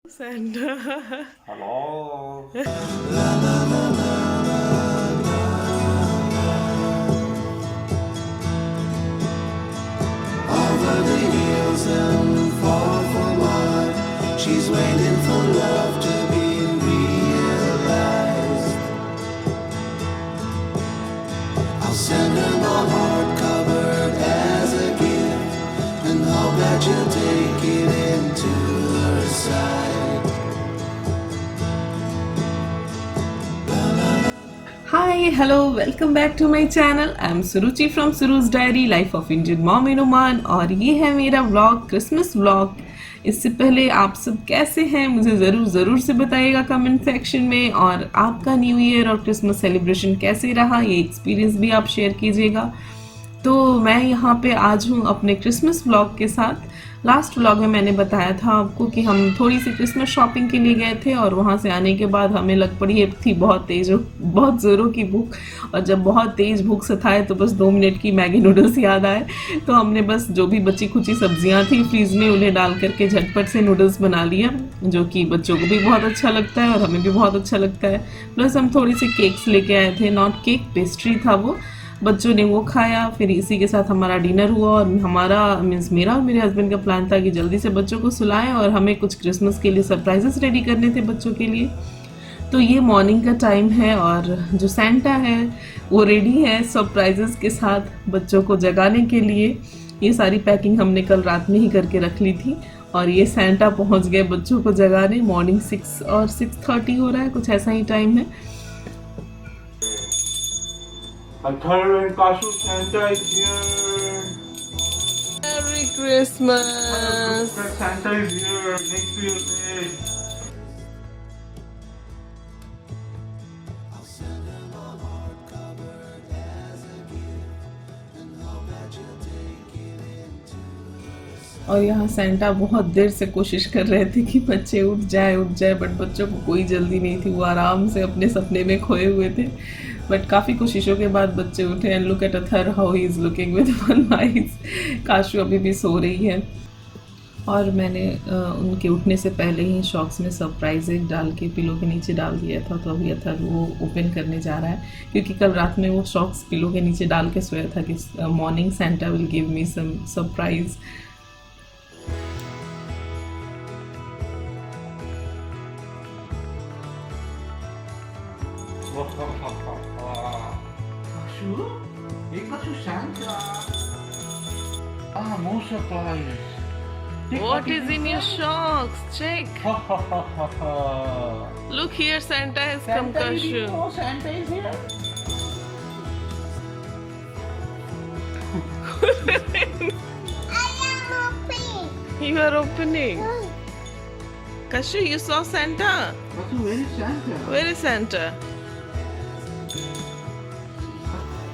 Santa. Hello. Over the hills and far from mine, she's waiting for love to be realized. I'll send her my heart covered as a gift, and hope that you'll take it into her side. Hi, hello, welcome back to my channel. I'm Suruchi from Suru's Diary, Life of Indian Mom in Oman और ये है मेरा vlog, Christmas vlog. इससे पहले आप सब कैसे हैं मुझे ज़रूर से बताइएगा कमेंट सेक्शन में, और आपका न्यू ईयर और क्रिसमस सेलिब्रेशन कैसे रहा ये एक्सपीरियंस भी आप शेयर कीजिएगा। तो मैं यहाँ पे आज हूँ अपने क्रिसमस व्लॉग के साथ। लास्ट व्लॉग में मैंने बताया था आपको कि हम थोड़ी सी क्रिसमस शॉपिंग के लिए गए थे, और वहाँ से आने के बाद हमें लग पड़ी थी बहुत ज़ोरों की भूख। और जब बहुत तेज़ भूख सताए तो बस 2 मिनट की मैगी नूडल्स याद आए। तो हमने बस जो भी बची खुची सब्जियाँ थी फ्रीज में उन्हें डाल करके झटपट से नूडल्स बना लिया, जो कि बच्चों को भी बहुत अच्छा लगता है और हमें भी बहुत अच्छा लगता है। प्लस हम थोड़ी सी केक्स लेके आए थे, नॉट केक, पेस्ट्री था वो। बच्चों ने वो खाया, फिर इसी के साथ हमारा डिनर हुआ। और हमारा मीन्स मेरा और मेरे हस्बैंड का प्लान था कि जल्दी से बच्चों को सुलाएं, और हमें कुछ क्रिसमस के लिए सरप्राइजेस रेडी करने थे बच्चों के लिए। तो ये मॉर्निंग का टाइम है और जो सेंटा है वो रेडी है सरप्राइजेस के साथ बच्चों को जगाने के लिए। ये सारी पैकिंग हमने कल रात में ही करके रख ली थी, और ये सेंटा पहुंच गए बच्चों को जगाने। मॉर्निंग 6 और 6:30 हो रहा है, कुछ ऐसा ही टाइम है। I'm telling Kashu, Santa is here. Merry Christmas. Santa is here. Next to your day. I'll send her my heart covered as a gift, and hope that you'll take it into her side. और यहाँ Santa बहुत देर से कोशिश कर रहे थे कि बच्चे उठ जाए, बट बच्चों को कोई जल्दी नहीं थी, वो आराम से अपने सपने में खोए हुए थे। बट काफ़ी कोशिशों के बाद बच्चे उठे। And look at Arthur how he is looking with one eyes. Kashu अभी भी सो रही है, और मैंने उनके उठने से पहले ही शॉक्स में सरप्राइज एक डाल के पिलो के नीचे डाल दिया था। तो अभी अथर वो ओपन करने जा रहा है, क्योंकि कल रात में वो शॉक्स पिलो के नीचे डाल के सोया था कि morning Santa will give me some surprise. Kashu? Hey, Kashu, Santa. More surprise. What is in your shocks? Check. Ha ha ha ha ha. Look here, Santa has come, Kashu. Santa is here. You are opening. Kashu, you saw Santa? Kashu, where is Santa? Where is Santa?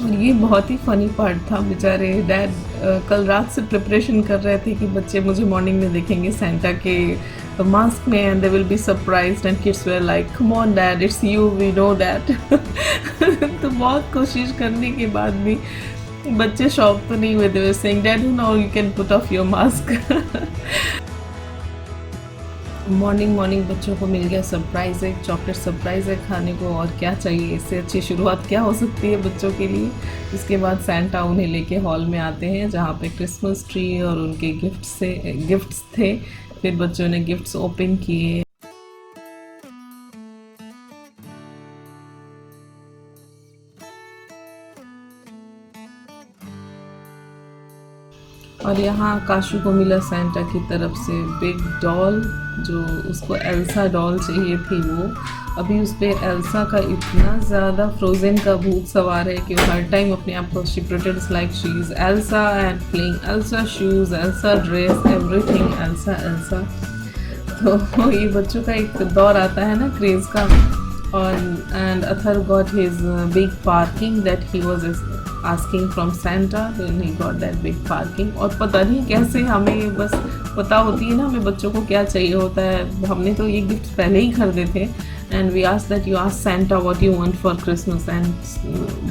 और ये बहुत ही funny part था। बेचारे dad कल रात से preparation कर रहे थे कि बच्चे मुझे मॉर्निंग में देखेंगे सेंटा के मास्क में, and they will be surprised, and kids were like come on dad, it's you, we know that. तो बहुत कोशिश करने के बाद भी बच्चे शॉक तो नहीं हुए। They were saying dad now you can put off your mask. Morning बच्चों को मिल गया सरप्राइज़, एक चॉकलेट सरप्राइज़ है खाने को, और क्या चाहिए, इससे अच्छी शुरुआत क्या हो सकती है बच्चों के लिए। इसके बाद सेंटा उन्हें लेके हॉल में आते हैं, जहाँ पे क्रिसमस ट्री और उनके गिफ्ट्स थे। फिर बच्चों ने गिफ्ट्स ओपन किए। और यहाँ काशू को मिला सेंटा की तरफ से बिग डॉल, जो उसको एल्सा डॉल चाहिए थी। वो अभी उस पर एल्सा का इतना ज़्यादा फ्रोज़न का भूत सवार है कि हर टाइम अपने आप को she pretends like she is Elsa and playing Elsa shoes, Elsa dress, everything Elsa Elsa. तो ये बच्चों का एक दौर आता है ना क्रेज़ का। और and Athar got his big parking that he was asking from Santa, then he got that big parking। और पता नहीं कैसे हमें बस पता होती है ना हमें बच्चों को क्या चाहिए होता है। हमने तो ये गिफ्ट पहले ही खरीदे थे, and we asked that you ask Santa what you want for Christmas, and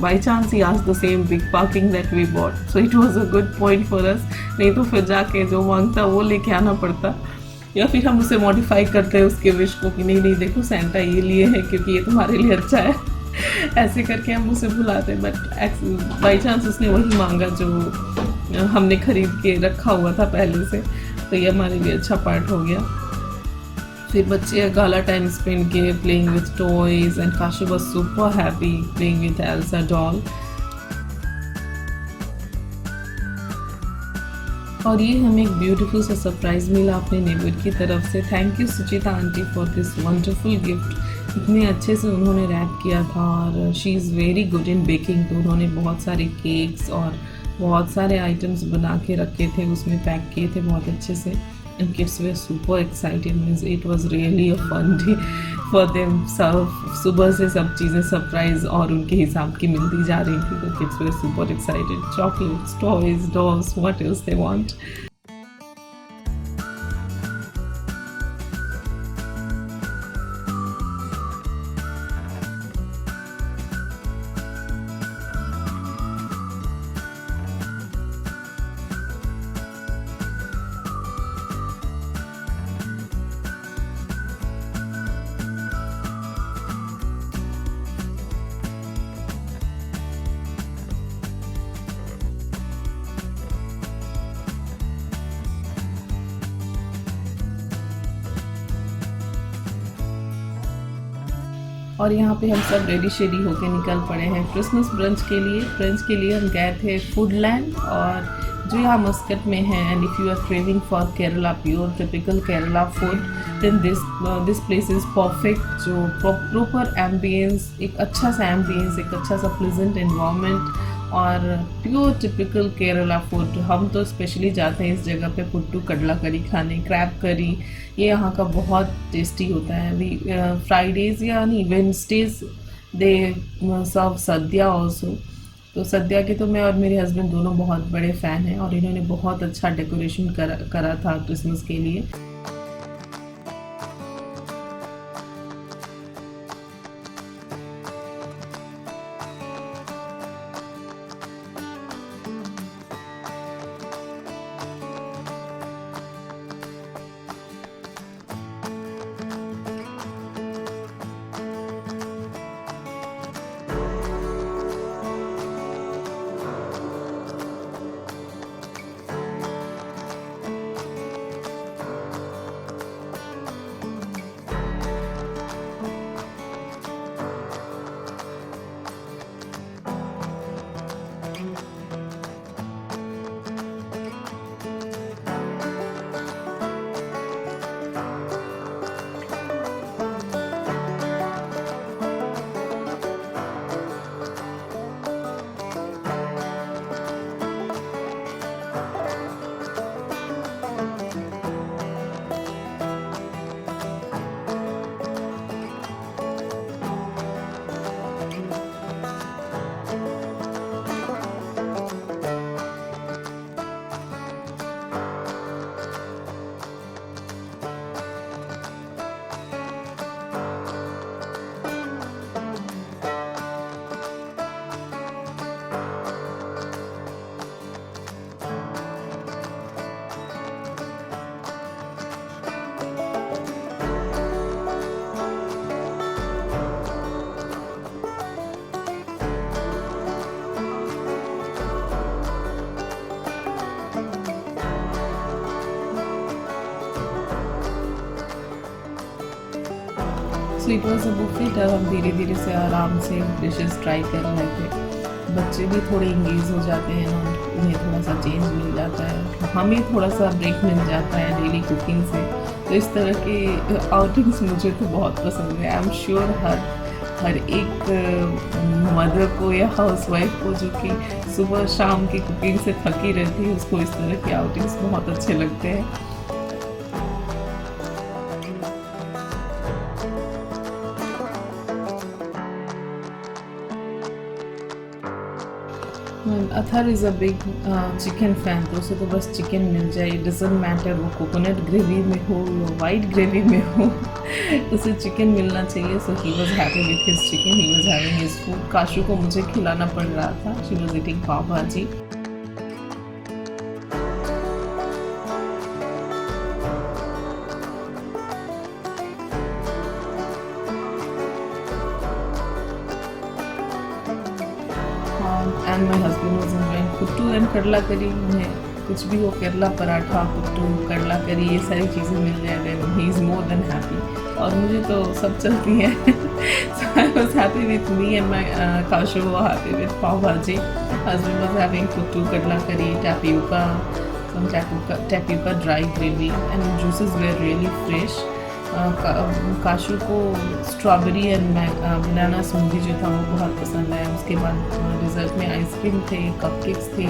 by chance he asked the same big parking that we bought, so it was a good point for us। नहीं तो फिर जाके जो मांगता वो लेके आना पड़ता। या फिर हम उसे मॉडिफाई करते हैं उसके विश को कि नहीं नहीं देखो सेंटा ये लिए है क्योंकि ये तुम्हारे लिए अच्छा है। ऐसे करके हम उसे बुलाते हैं, बट बाई चांस उसने वही मांगा जो हमने खरीद के रखा हुआ था पहले से, तो ये हमारे लिए अच्छा पार्ट हो गया। फिर बच्चे गाला टाइम स्पेंड किए playing with toys and Kashu was super happy playing with Elsa doll. और ये हमें एक ब्यूटीफुल सा सरप्राइज मिला अपने नेबर की तरफ से। Thank you Suchita aunty for this wonderful gift. इतने अच्छे से उन्होंने रैप किया था और she is very good in baking, तो उन्होंने बहुत सारे केक्स और बहुत सारे आइटम्स बना के रखे थे, उसमें पैक किए थे बहुत अच्छे से। And kids were super excited, means it was really a fun day for them. सब सुबह से सब चीज़ें सरप्राइज और उनके हिसाब की मिलती जा रही थी, तो kids were super excited. Chocolates, toys, dolls, what else they want. और यहाँ पे हम सब रेडी शेडी होके निकल पड़े हैं क्रिसमस ब्रंच के लिए। ब्रंच के लिए हम गए थे फूडलैंड, और जो यहाँ मस्कट में है। And if you are craving for Kerala pure typical Kerala food, then this place is perfect. जो प्रॉपर एम्बियंस, एक अच्छा सा एम्बियंस, एक अच्छा सा प्लेजेंट एनवायरनमेंट और प्योर टिपिकल केरला फूड। हम तो स्पेशली जाते हैं इस जगह पे पुट्टू कडला करी खाने, क्रैब करी, ये यहाँ का बहुत टेस्टी होता है। अभी फ्राइडेज या नहीं वेडनेसडेज दे सर्व सद्या ऑल्सो। तो सद्या के तो मैं और मेरे हस्बैंड दोनों बहुत बड़े फ़ैन हैं, और इन्होंने बहुत अच्छा डेकोरेशन करा था क्रिसमस के लिए। So it was a Buffett. अब हम धीरे धीरे से आराम से डिशेस ट्राई कर रहे थे। बच्चे भी थोड़े इंगेज हो जाते हैं और उन्हें थोड़ा सा चेंज मिल जाता है, हमें थोड़ा सा ब्रेक मिल जाता है डेली कुकिंग से। तो इस तरह के आउटिंग्स मुझे तो बहुत पसंद है। आई एम श्योर हर एक मदर को या हाउस वाइफ को जो कि सुबह शाम की कुकिंग से थकी रहती है, उसको इस तरह के आउटिंग्स बहुत अच्छे लगते हैं। Athar is a big chicken fan, तो उसे तो बस चिकन मिल जाए, इट डजंट मैटर वो कोकोनट ग्रेवी में हो या वाइट ग्रेवी में हो, उसे चिकन मिलना चाहिए। So he was happy with his chicken, he was having his food. Kashu को मुझे खिलाना पड़ रहा था, शी वाज ईटिंग पाव भाजी। And my husband was enjoying puttu and करला करी. उन्हें कुछ भी हो, केरला पराठा, पुट्टू, करला करी, ये सारी चीज़ें मिल जाए then he is more than happy. और मुझे तो सब चलती हैं. So I was happy with me and my Kashu were happy with pav bhaji. Husband was having puttu, kadla curry, tapioca, some tapioca dry gravy, and juices were really fresh. Cashew को strawberry and banana smoothie जो था वो बहुत पसंद आया. उसके बाद dessert में आइसक्रीम थे, कपकेक्स थे,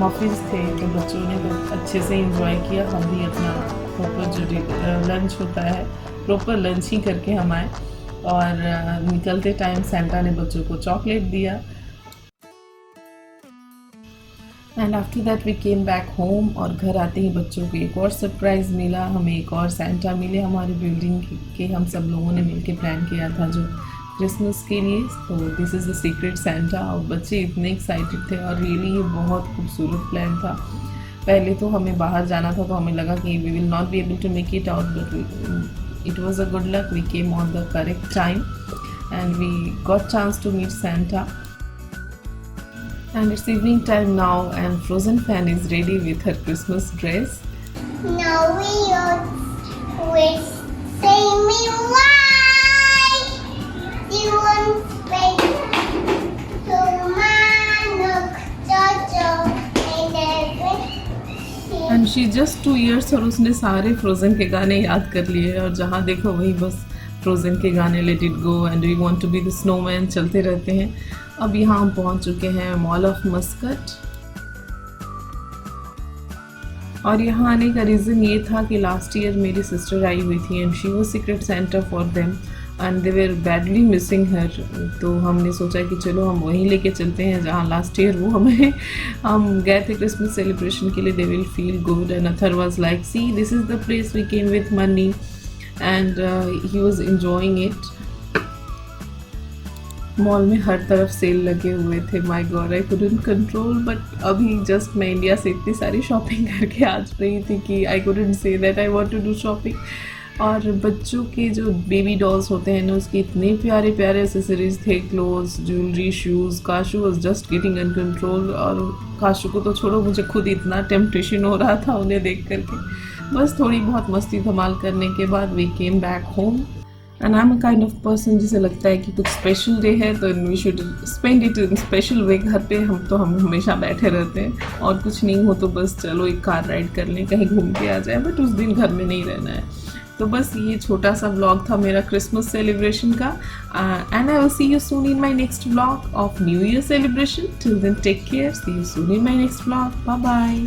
मफ़िन्स थे. तो बच्चों ने तो अच्छे से इंजॉय किया. हम भी अपना प्रॉपर जो लंच होता है प्रॉपर लंच ही करके हम आए. और निकलते टाइम सेंटा ने बच्चों को चॉकलेट दिया. And after that we came back home. और घर आते ही बच्चों को एक और सरप्राइज़ मिला. हमें एक और सेंटा मिले हमारी बिल्डिंग के. हम सब लोगों ने मिलके प्लान किया था जो क्रिसमस के लिए. तो this is the secret Santa. और बच्चे इतने एक्साइटेड थे और रियली ये बहुत खूबसूरत प्लान था. पहले तो हमें बाहर जाना था तो हमें लगा कि we will not be able to make it out, but it was a good luck. We came on the correct time and we got chance to meet Santa. And it's evening time now and Frozen fan is ready with her Christmas dress. Now we say me why you want space to manok jojo And she just 2 years और उसने सारे frozen के गाने याद कर लिए. और जहाँ देखो वही बस फ्रोज़न के गाने, let it go and we want to be the snowman चलते रहते हैं. अब यहाँ हम पहुँच चुके हैं मॉल ऑफ मस्कट. और यहाँ आने का रीज़न ये था कि लास्ट ईयर मेरी सिस्टर आई हुई थी and she was secret Santa for them and they were badly missing हर. तो हमने सोचा कि चलो हम वहीं लेके चलते हैं जहाँ लास्ट ईयर वो हम गए थे क्रिसमस सेलिब्रेशन के लिए. They will feel good. And other was like, see this is the place we came with money. And he was enjoying it. Mall में हर तरफ सेल लगे हुए थे. My God, I couldn't control. But अभी just मैं India से इतनी सारी शॉपिंग करके आ रही थी कि I couldn't say that I want to do shopping. और बच्चों के जो बेबी डॉल्स होते हैं ना उसके इतने प्यारे प्यारे एसेसरीज थे, clothes, jewellery, shoes. Kashu was just getting in control. और काशू को तो छोड़ो, मुझे खुद इतना टेम्पटेशन हो रहा था उन्हें देख करके. बस थोड़ी बहुत मस्ती धमाल करने के बाद we came back home. And I am a kind of person जिसे लगता है कि कुछ स्पेशल डे है तो we should spend it in special way. घर पे हम हमेशा बैठे रहते हैं और कुछ नहीं हो तो बस चलो एक कार राइड कर लें, कहीं घूम के आ जाए, बट उस दिन घर में नहीं रहना है. तो बस ये छोटा सा व्लॉग था मेरा क्रिसमस सेलिब्रेशन का. And I will see you soon in my next vlog of New Year celebration. Till then take care. See you soon in my next vlog. Bye bye.